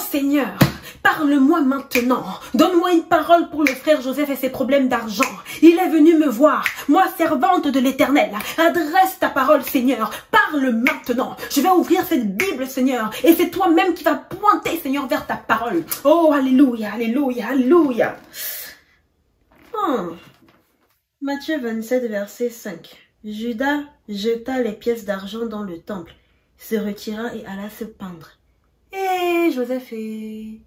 Seigneur, parle-moi maintenant. Donne-moi une parole pour le frère Joseph et ses problèmes d'argent. Il est venu me voir, moi servante de l'Éternel. Adresse ta parole, Seigneur. Parle maintenant. Je vais ouvrir cette Bible, Seigneur. Et c'est toi-même qui vas pointer, Seigneur, vers ta parole. Oh, alléluia, alléluia, alléluia. Matthieu 27, verset 5. Judas jeta les pièces d'argent dans le temple, se retira et alla se peindre. Et Joseph est...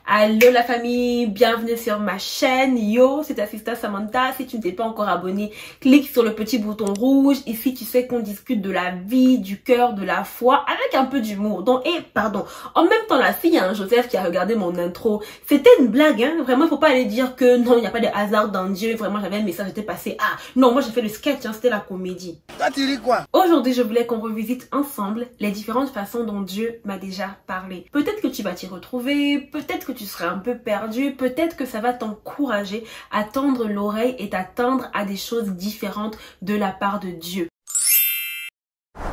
Allô la famille, bienvenue sur ma chaîne. Yo, c'est ta sister Samantha. Si tu ne t'es pas encore abonné, clique sur le petit bouton rouge. Ici, tu sais qu'on discute de la vie, du cœur, de la foi, avec un peu d'humour. Donc, pardon. En même temps, là, s'il y a un Joseph qui a regardé mon intro, c'était une blague, hein. Vraiment, il faut pas aller dire que non, il n'y a pas de hasard dans Dieu. Vraiment, j'avais un message, j'étais passé. Ah, non, moi j'ai fait le sketch, hein, c'était la comédie. Toi, tu dis quoi? Aujourd'hui, je voulais qu'on revisite ensemble les différentes façons dont Dieu m'a déjà parlé. Peut-être que tu vas t'y retrouver, peut-être que tu seras un peu perdu, peut-être que ça va t'encourager à tendre l'oreille et t'attendre à des choses différentes de la part de Dieu.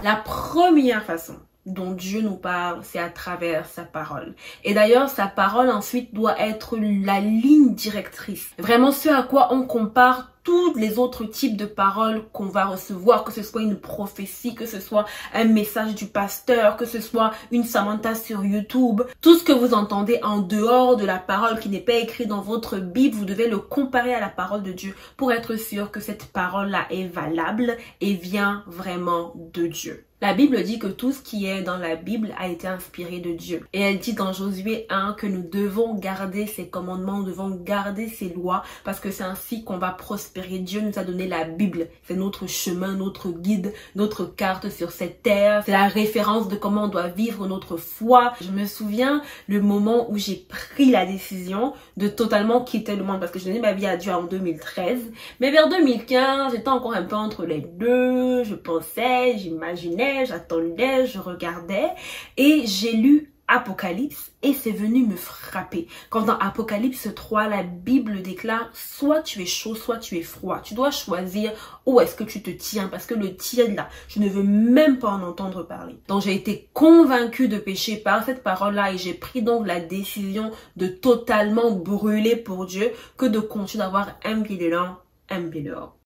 La première façon dont Dieu nous parle, c'est à travers sa parole. Et d'ailleurs, sa parole ensuite doit être la ligne directrice. Vraiment ce à quoi on compare tous les autres types de paroles qu'on va recevoir, que ce soit une prophétie, que ce soit un message du pasteur, que ce soit une Samantha sur YouTube. Tout ce que vous entendez en dehors de la parole qui n'est pas écrite dans votre Bible, vous devez le comparer à la parole de Dieu pour être sûr que cette parole-là est valable et vient vraiment de Dieu. La Bible dit que tout ce qui est dans la Bible a été inspiré de Dieu. Et elle dit dans Josué 1 que nous devons garder ses commandements, nous devons garder ses lois parce que c'est ainsi qu'on va prospérer. Dieu nous a donné la Bible. C'est notre chemin, notre guide, notre carte sur cette terre. C'est la référence de comment on doit vivre notre foi. Je me souviens le moment où j'ai pris la décision de totalement quitter le monde parce que je donnais ma vie à Dieu en 2013. Mais vers 2015, j'étais encore un peu entre les deux. Je pensais, j'imaginais, j'attendais, je regardais et j'ai lu Apocalypse et c'est venu me frapper. Quand dans Apocalypse 3, la Bible déclare soit tu es chaud, soit tu es froid. Tu dois choisir où est-ce que tu te tiens parce que le tiède là, je ne veux même pas en entendre parler. Donc j'ai été convaincue de pécher par cette parole-là et j'ai pris donc la décision de totalement brûler pour Dieu que de continuer d'avoir un pied dedans, un pied dehors.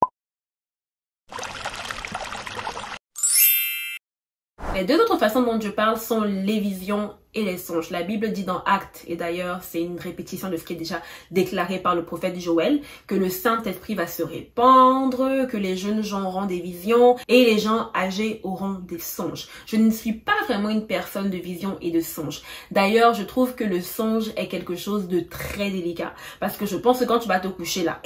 Les deux autres façons dont Dieu parle sont les visions et les songes. La Bible dit dans Actes, et d'ailleurs c'est une répétition de ce qui est déjà déclaré par le prophète Joël, que le Saint-Esprit va se répandre, que les jeunes gens auront des visions et les gens âgés auront des songes. Je ne suis pas vraiment une personne de vision et de songes. D'ailleurs, je trouve que le songe est quelque chose de très délicat parce que je pense que quand tu vas te coucher là,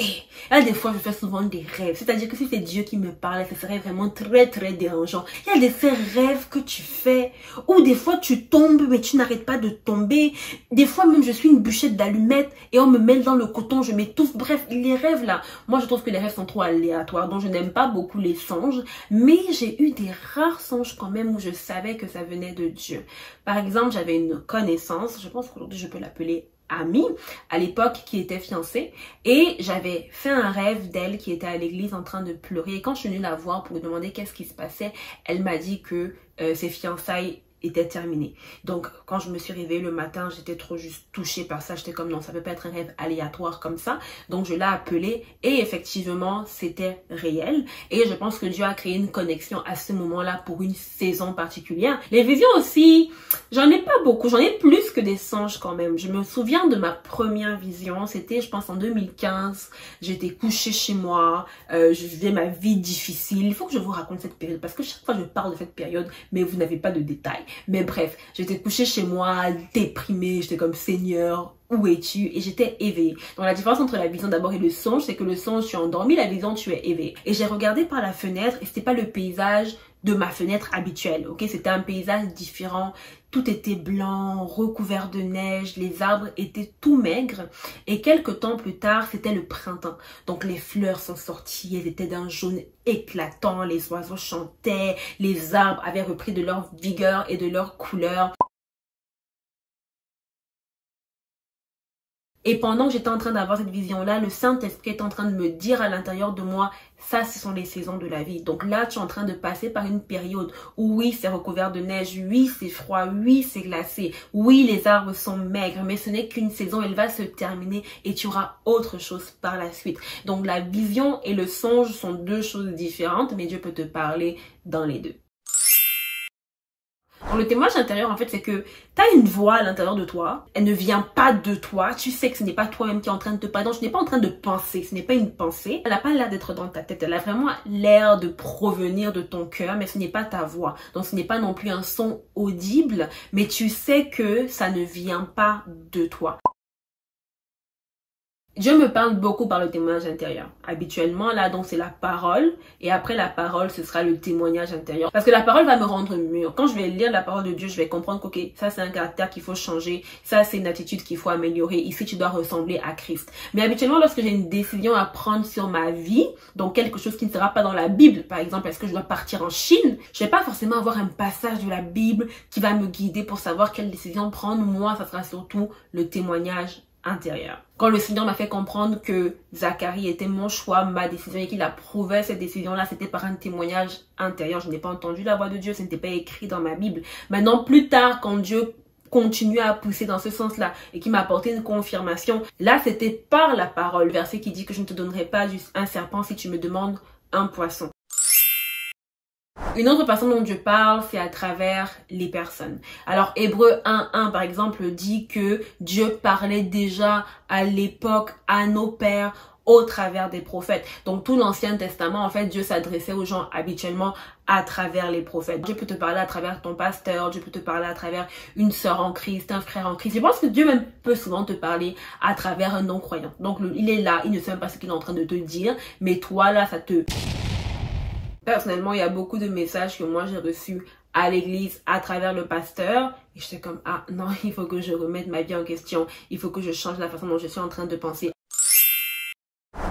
là des fois je fais souvent des rêves. C'est-à-dire que si c'est Dieu qui me parlait, ce serait vraiment très dérangeant. Il y a ces rêves que tu fais où des fois tu tombes mais tu n'arrête pas de tomber. Des fois même je suis une bûchette d'allumettes et on me mêle dans le coton, je m'étouffe. Bref, les rêves là, moi je trouve que les rêves sont trop aléatoires, donc je n'aime pas beaucoup les songes, mais j'ai eu des rares songes quand même où je savais que ça venait de Dieu. Par exemple, j'avais une connaissance, je pense qu'aujourd'hui je peux l'appeler amie, à l'époque qui était fiancée, et j'avais fait un rêve d'elle qui était à l'église en train de pleurer, et quand je suis venue la voir pour lui demander qu'est-ce qui se passait, elle m'a dit que ses fiançailles était terminée. Donc quand je me suis réveillée le matin, j'étais trop juste touchée par ça. J'étais comme non, ça peut pas être un rêve aléatoire comme ça. Donc je l'ai appelée et effectivement c'était réel. Et je pense que Dieu a créé une connexion à ce moment-là pour une saison particulière. Les visions aussi, j'en ai pas beaucoup. J'en ai plus que des songes quand même. Je me souviens de ma première vision. C'était je pense en 2015. J'étais couchée chez moi. Je vivais ma vie difficile. Il faut que je vous raconte cette période parce que chaque fois je parle de cette période mais vous n'avez pas de détails. Mais bref, j'étais couchée chez moi, déprimée, j'étais comme Seigneur, où es-tu? Et j'étais éveillée. Donc la différence entre la vision d'abord et le songe, c'est que le songe, tu es endormi, la vision, tu es éveillée. Et j'ai regardé par la fenêtre et c'était pas le paysage de ma fenêtre habituelle, ok? C'était un paysage différent. Tout était blanc, recouvert de neige, les arbres étaient tout maigres. Et quelques temps plus tard, c'était le printemps. Donc les fleurs sont sorties, elles étaient d'un jaune éclatant, les oiseaux chantaient, les arbres avaient repris de leur vigueur et de leur couleur. Et pendant que j'étais en train d'avoir cette vision-là, le Saint-Esprit est en train de me dire à l'intérieur de moi, ça, ce sont les saisons de la vie. Donc là, tu es en train de passer par une période où oui, c'est recouvert de neige, oui, c'est froid, oui, c'est glacé, oui, les arbres sont maigres, mais ce n'est qu'une saison, elle va se terminer et tu auras autre chose par la suite. Donc la vision et le songe sont deux choses différentes, mais Dieu peut te parler dans les deux. Donc, le témoignage intérieur, en fait, c'est que tu as une voix à l'intérieur de toi. Elle ne vient pas de toi. Tu sais que ce n'est pas toi-même qui est en train de te parler. Donc, tu n'es pas en train de penser. Ce n'est pas une pensée. Elle n'a pas l'air d'être dans ta tête. Elle a vraiment l'air de provenir de ton cœur, mais ce n'est pas ta voix. Donc, ce n'est pas non plus un son audible, mais tu sais que ça ne vient pas de toi. Dieu me parle beaucoup par le témoignage intérieur. Habituellement, là, donc, c'est la parole. Et après la parole, ce sera le témoignage intérieur. Parce que la parole va me rendre mûr. Quand je vais lire la parole de Dieu, je vais comprendre que, ok, ça, c'est un caractère qu'il faut changer. Ça, c'est une attitude qu'il faut améliorer. Ici, tu dois ressembler à Christ. Mais habituellement, lorsque j'ai une décision à prendre sur ma vie, donc quelque chose qui ne sera pas dans la Bible, par exemple, est-ce que je dois partir en Chine? Je vais pas forcément avoir un passage de la Bible qui va me guider pour savoir quelle décision prendre. Moi, ça sera surtout le témoignage intérieur. Quand le Seigneur m'a fait comprendre que Zacharie était mon choix, ma décision, et qu'il approuvait cette décision-là, c'était par un témoignage intérieur. Je n'ai pas entendu la voix de Dieu, ce n'était pas écrit dans ma Bible. Maintenant, plus tard, quand Dieu continue à pousser dans ce sens-là et qui m'a apporté une confirmation, là, c'était par la parole. Le verset qui dit que je ne te donnerai pas un serpent si tu me demandes un poisson. Une autre façon dont Dieu parle, c'est à travers les personnes. Alors, Hébreux 1:1, par exemple, dit que Dieu parlait déjà à l'époque à nos pères au travers des prophètes. Donc, tout l'Ancien Testament, en fait, Dieu s'adressait aux gens habituellement à travers les prophètes. Dieu peut te parler à travers ton pasteur, Dieu peut te parler à travers une sœur en Christ, un frère en Christ. Je pense que Dieu même peut souvent te parler à travers un non-croyant. Donc, il est là, il ne sait même pas ce qu'il est en train de te dire, mais toi, là, ça te... Personnellement, il y a beaucoup de messages que moi j'ai reçus à l'église à travers le pasteur et j'étais comme ah non, il faut que je remette ma vie en question, il faut que je change la façon dont je suis en train de penser.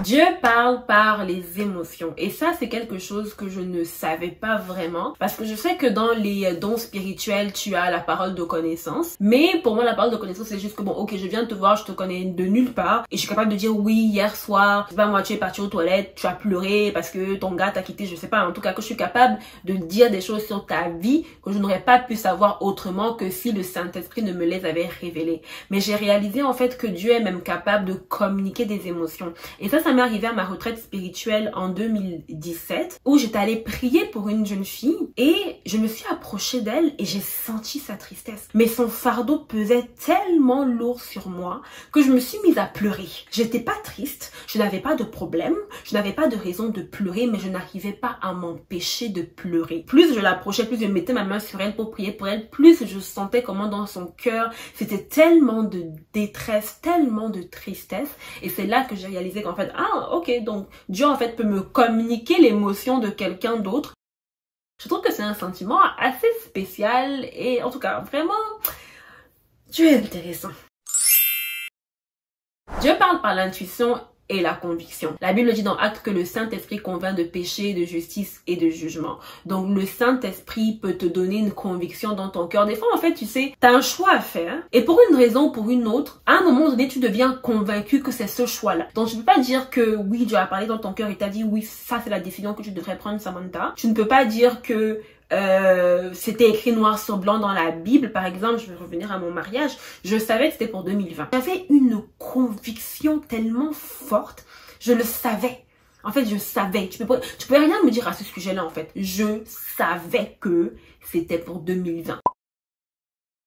Dieu parle par les émotions et ça c'est quelque chose que je ne savais pas vraiment parce que je sais que dans les dons spirituels tu as la parole de connaissance, mais pour moi la parole de connaissance c'est juste que bon ok je viens te voir, je te connais de nulle part et je suis capable de dire oui hier soir, je sais pas moi tu es parti aux toilettes, tu as pleuré parce que ton gars t'a quitté, je sais pas, en tout cas que je suis capable de dire des choses sur ta vie que je n'aurais pas pu savoir autrement que si le Saint-Esprit ne me les avait révélées. Mais j'ai réalisé en fait que Dieu est même capable de communiquer des émotions et ça m'est arrivé à ma retraite spirituelle en 2017 où j'étais allée prier pour une jeune fille et je me suis approchée d'elle et j'ai senti sa tristesse. Mais son fardeau pesait tellement lourd sur moi que je me suis mise à pleurer. J'étais pas triste, je n'avais pas de problème, je n'avais pas de raison de pleurer, mais je n'arrivais pas à m'empêcher de pleurer. Plus je l'approchais, plus je mettais ma main sur elle pour prier pour elle, plus je sentais comment dans son cœur c'était tellement de détresse, tellement de tristesse et c'est là que j'ai réalisé qu'en fait ah ok, donc Dieu en fait peut me communiquer l'émotion de quelqu'un d'autre. Je trouve que c'est un sentiment assez spécial et en tout cas vraiment Dieu est intéressant. Dieu parle par l'intuition et la conviction. La Bible dit dans Actes que le Saint-Esprit convainc de péché, de justice et de jugement. Donc le Saint-Esprit peut te donner une conviction dans ton cœur. Des fois en fait tu sais, tu as un choix à faire et pour une raison ou pour une autre, à un moment donné tu deviens convaincu que c'est ce choix-là. Donc je ne peux pas dire que oui Dieu a parlé dans ton cœur et t'a dit oui ça c'est la décision que tu devrais prendre Samantha. Tu ne peux pas dire que c'était écrit noir sur blanc dans la Bible. Par exemple, je vais revenir à mon mariage, je savais que c'était pour 2020. J'avais une conviction tellement forte, je le savais. En fait, je savais. Tu peux rien me dire à ce sujet-là, en fait. Je savais que c'était pour 2020.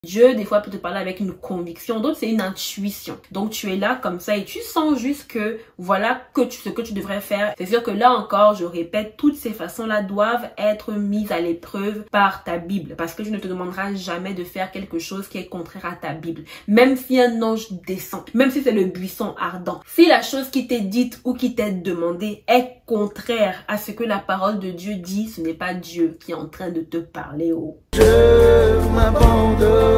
Dieu, des fois, peut te parler avec une conviction, d'autres, c'est une intuition. Donc, tu es là comme ça et tu sens juste que voilà ce que tu devrais faire. C'est sûr que là encore, je répète, toutes ces façons-là doivent être mises à l'épreuve par ta Bible. Parce que Dieu ne te demandera jamais de faire quelque chose qui est contraire à ta Bible. Même si un ange descend, même si c'est le buisson ardent. Si la chose qui t'est dite ou qui t'est demandée est contraire à ce que la parole de Dieu dit, ce n'est pas Dieu qui est en train de te parler. Je m'abandonne.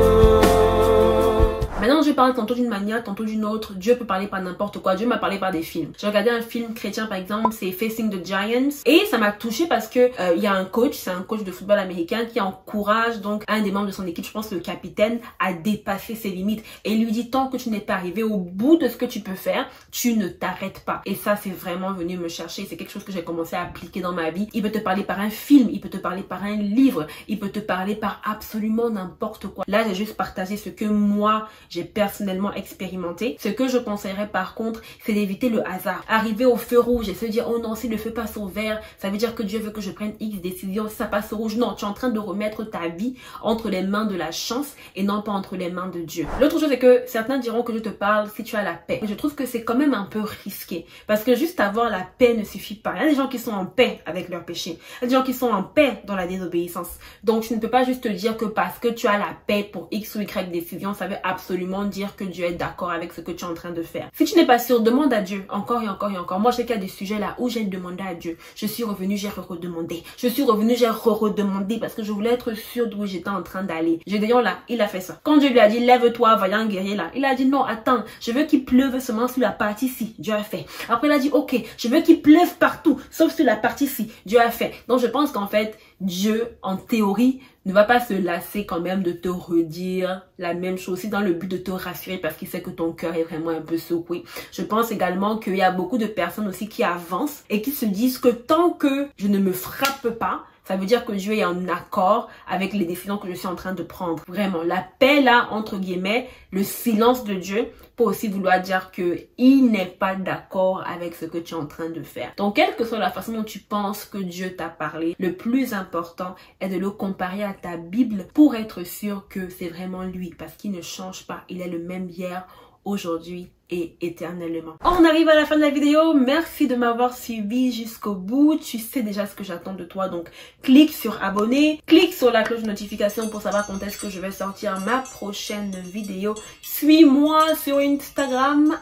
Maintenant, Dieu parle tantôt d'une manière, tantôt d'une autre. Dieu peut parler par n'importe quoi. Dieu m'a parlé par des films. J'ai regardé un film chrétien, par exemple, c'est Facing the Giants. Et ça m'a touchée parce que il y a un coach, c'est un coach de football américain qui encourage donc un des membres de son équipe, je pense le capitaine, à dépasser ses limites. Et il lui dit, tant que tu n'es pas arrivé au bout de ce que tu peux faire, tu ne t'arrêtes pas. Et ça, c'est vraiment venu me chercher. C'est quelque chose que j'ai commencé à appliquer dans ma vie. Il peut te parler par un film, il peut te parler par un livre, il peut te parler par absolument n'importe quoi. Là, j'ai juste partagé ce que moi, j'ai personnellement expérimenté. Ce que je conseillerais par contre, c'est d'éviter le hasard. Arriver au feu rouge et se dire, oh non, si le feu passe au vert, ça veut dire que Dieu veut que je prenne X décision. Si ça passe au rouge, non, tu es en train de remettre ta vie entre les mains de la chance et non pas entre les mains de Dieu. L'autre chose, c'est que certains diront que je te parle si tu as la paix. Mais je trouve que c'est quand même un peu risqué. Parce que juste avoir la paix ne suffit pas. Il y a des gens qui sont en paix avec leurs péchés. Il y a des gens qui sont en paix dans la désobéissance. Donc, tu ne peux pas juste te dire que parce que tu as la paix pour X ou Y décision, ça veut absolument dire que Dieu est d'accord avec ce que tu es en train de faire. Si tu n'es pas sûr, demande à Dieu encore et encore et encore. Moi, je sais qu'il y a des sujets là où j'ai demandé à Dieu. Je suis revenue, j'ai redemandé. Je suis revenue, j'ai redemandé parce que je voulais être sûre d'où j'étais en train d'aller. Gédéon là, il a fait ça. Quand Dieu lui a dit, lève-toi, vaillant guerrier là, il a dit non, attends, je veux qu'il pleuve seulement sur la partie ci. Dieu a fait. Après, il a dit, ok, je veux qu'il pleuve partout, sauf sur la partie ci. Dieu a fait. Donc, je pense qu'en fait, Dieu, en théorie, ne va pas se lasser quand même de te redire la même chose aussi dans le but de te rassurer parce qu'il sait que ton cœur est vraiment un peu secoué. Je pense également qu'il y a beaucoup de personnes aussi qui avancent et qui se disent que tant que je ne me frappe pas, ça veut dire que Dieu est en accord avec les décisions que je suis en train de prendre. Vraiment, la paix là, entre guillemets, le silence de Dieu peut aussi vouloir dire que il n'est pas d'accord avec ce que tu es en train de faire. Donc, quelle que soit la façon dont tu penses que Dieu t'a parlé, le plus important est de le comparer à ta Bible pour être sûr que c'est vraiment lui parce qu'il ne change pas. Il est le même hier, aujourd'hui et éternellement. On arrive à la fin de la vidéo. Merci de m'avoir suivi jusqu'au bout. Tu sais déjà ce que j'attends de toi. Donc, clique sur abonner. Clique sur la cloche de notification pour savoir quand est-ce que je vais sortir ma prochaine vidéo. Suis-moi sur Instagram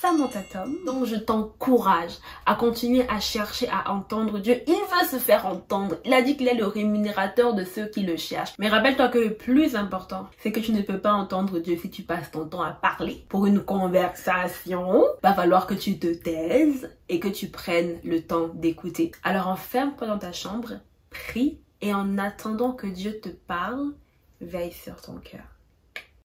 @SamanthaTom. Donc, je t'encourage à continuer à chercher à entendre Dieu. Il veut se faire entendre. Il a dit qu'il est le rémunérateur de ceux qui le cherchent. Mais rappelle-toi que le plus important, c'est que tu ne peux pas entendre Dieu si tu passes ton temps à parler. Pour une conversation, va falloir que tu te taises et que tu prennes le temps d'écouter. Alors enferme-toi dans ta chambre, prie et en attendant que Dieu te parle, veille sur ton cœur.